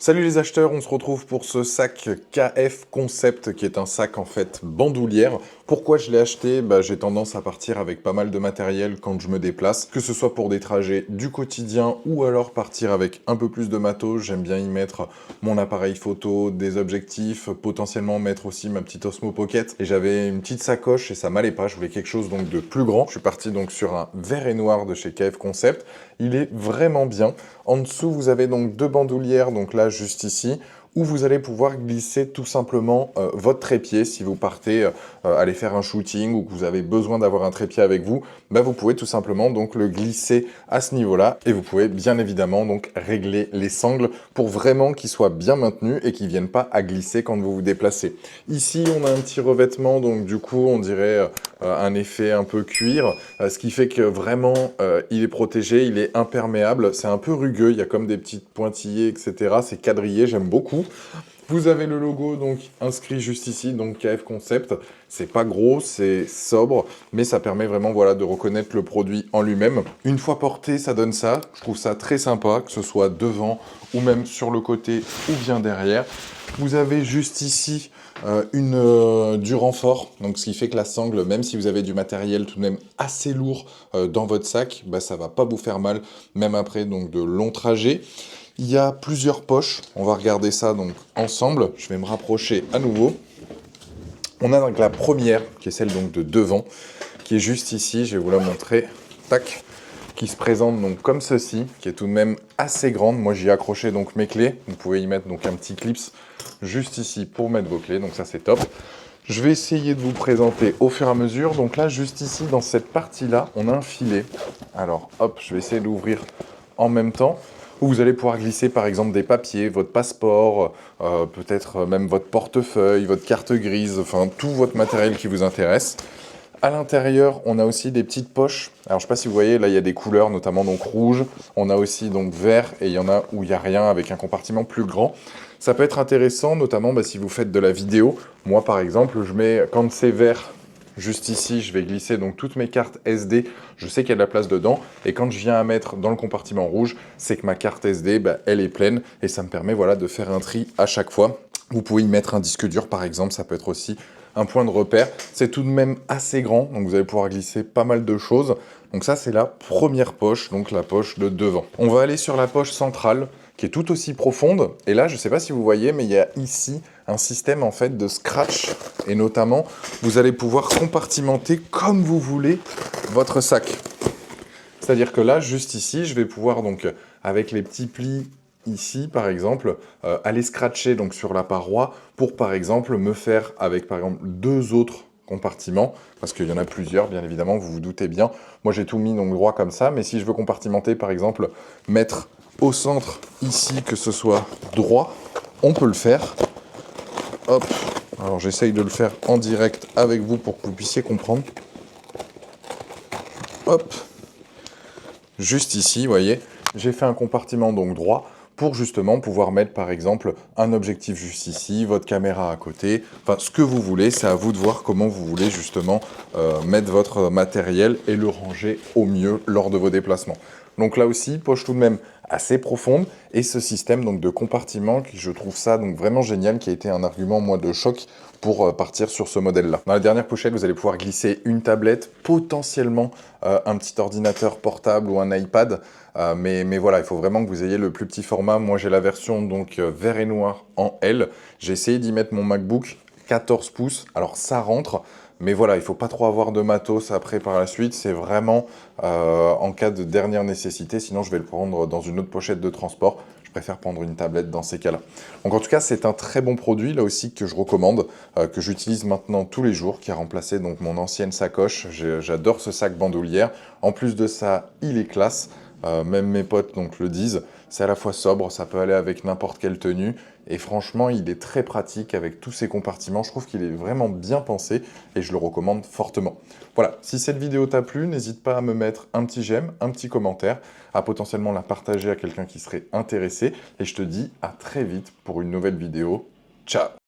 Salut les acheteurs, on se retrouve pour ce sac KF Concept qui est un sac en fait bandoulière. Pourquoi je l'ai acheté? J'ai tendance à partir avec pas mal de matériel quand je me déplace, que ce soit pour des trajets du quotidien ou alors partir avec un peu plus de matos. J'aime bien y mettre mon appareil photo, des objectifs, potentiellement mettre aussi ma petite Osmo Pocket. Et j'avais une petite sacoche et ça m'allait pas, je voulais quelque chose donc de plus grand. Je suis parti donc sur un vert et noir de chez KF Concept. Il est vraiment bien. En dessous, vous avez donc deux bandoulières, donc là, juste ici, où vous allez pouvoir glisser tout simplement votre trépied. Si vous partez aller faire un shooting ou que vous avez besoin d'avoir un trépied avec vous, vous pouvez tout simplement donc le glisser à ce niveau-là. Et vous pouvez bien évidemment donc régler les sangles pour vraiment qu'ils soient bien maintenus et qu'ils ne viennent pas à glisser quand vous vous déplacez. Ici, on a un petit revêtement, donc du coup, on dirait un effet un peu cuir, ce qui fait que vraiment, il est protégé, il est imperméable, c'est un peu rugueux, il y a comme des petites pointillés, etc. C'est quadrillé, j'aime beaucoup. Vous avez le logo donc inscrit juste ici, donc KF Concept. C'est pas gros, c'est sobre, mais ça permet vraiment voilà, de reconnaître le produit en lui-même. Une fois porté, ça donne ça. Je trouve ça très sympa, que ce soit devant ou même sur le côté ou bien derrière. Vous avez juste ici du renfort, donc ce qui fait que la sangle, même si vous avez du matériel tout de même assez lourd dans votre sac, ça va pas vous faire mal, même après donc de longs trajets. Il y a plusieurs poches, on va regarder ça donc ensemble. Je vais me rapprocher à nouveau. On a donc la première, qui est celle donc de devant, qui est juste ici, je vais vous la montrer. Tac, qui se présente donc comme ceci, qui est tout de même assez grande. Moi j'y ai accroché donc mes clés. Vous pouvez y mettre donc un petit clips juste ici pour mettre vos clés, donc ça c'est top. Je vais essayer de vous présenter au fur et à mesure. Donc là, juste ici, dans cette partie-là, on a un filet. Alors hop, je vais essayer d'ouvrir en même temps, où vous allez pouvoir glisser par exemple des papiers, votre passeport, peut-être même votre portefeuille, votre carte grise, enfin tout votre matériel qui vous intéresse. À l'intérieur, on a aussi des petites poches. Alors, je ne sais pas si vous voyez, là, il y a des couleurs, notamment donc rouge. On a aussi donc vert et il y en a où il n'y a rien avec un compartiment plus grand. Ça peut être intéressant, notamment si vous faites de la vidéo. Moi, par exemple, je mets, quand c'est vert, juste ici, je vais glisser donc toutes mes cartes SD. Je sais qu'il y a de la place dedans. Et quand je viens à mettre dans le compartiment rouge, c'est que ma carte SD, elle est pleine. Et ça me permet voilà, de faire un tri à chaque fois. Vous pouvez y mettre un disque dur, par exemple. Ça peut être aussi un point de repère. C'est tout de même assez grand, donc vous allez pouvoir glisser pas mal de choses. Donc ça, c'est la première poche, donc la poche de devant. On va aller sur la poche centrale, qui est tout aussi profonde. Et là, je ne sais pas si vous voyez, mais il y a ici un système en fait de scratch. Et notamment, vous allez pouvoir compartimenter comme vous voulez votre sac. C'est-à-dire que là, juste ici, je vais pouvoir donc, avec les petits plis ici, par exemple, aller scratcher donc sur la paroi pour, par exemple, me faire avec, par exemple, deux autres compartiments, parce qu'il y en a plusieurs, bien évidemment, vous vous doutez bien. Moi, j'ai tout mis donc droit comme ça, mais si je veux compartimenter, par exemple, mettre au centre ici, que ce soit droit, on peut le faire. Hop, alors j'essaye de le faire en direct avec vous pour que vous puissiez comprendre. Hop, juste ici, vous voyez, j'ai fait un compartiment donc droit pour justement pouvoir mettre par exemple un objectif juste ici, votre caméra à côté, enfin ce que vous voulez, c'est à vous de voir comment vous voulez justement mettre votre matériel et le ranger au mieux lors de vos déplacements. Donc là aussi, poche tout de même assez profonde et ce système donc de compartiment, qui je trouve ça donc vraiment génial, qui a été un argument moi de choc pour partir sur ce modèle-là. Dans la dernière pochette, vous allez pouvoir glisser une tablette, potentiellement un petit ordinateur portable ou un iPad, mais voilà, il faut vraiment que vous ayez le plus petit format. Moi, j'ai la version donc vert et noir en L. J'ai essayé d'y mettre mon MacBook 14 pouces, alors ça rentre, mais voilà, il ne faut pas trop avoir de matos après par la suite. C'est vraiment en cas de dernière nécessité. Sinon, je vais le prendre dans une autre pochette de transport. Je préfère prendre une tablette dans ces cas-là. Donc en tout cas, c'est un très bon produit, là aussi, que je recommande, que j'utilise maintenant tous les jours, qui a remplacé donc mon ancienne sacoche. J'adore ce sac bandoulière. En plus de ça, il est classe. Même mes potes donc, le disent. C'est à la fois sobre, ça peut aller avec n'importe quelle tenue. Et franchement, il est très pratique avec tous ces compartiments. Je trouve qu'il est vraiment bien pensé et je le recommande fortement. Voilà, si cette vidéo t'a plu, n'hésite pas à me mettre un petit j'aime, un petit commentaire, à potentiellement la partager à quelqu'un qui serait intéressé. Et je te dis à très vite pour une nouvelle vidéo. Ciao!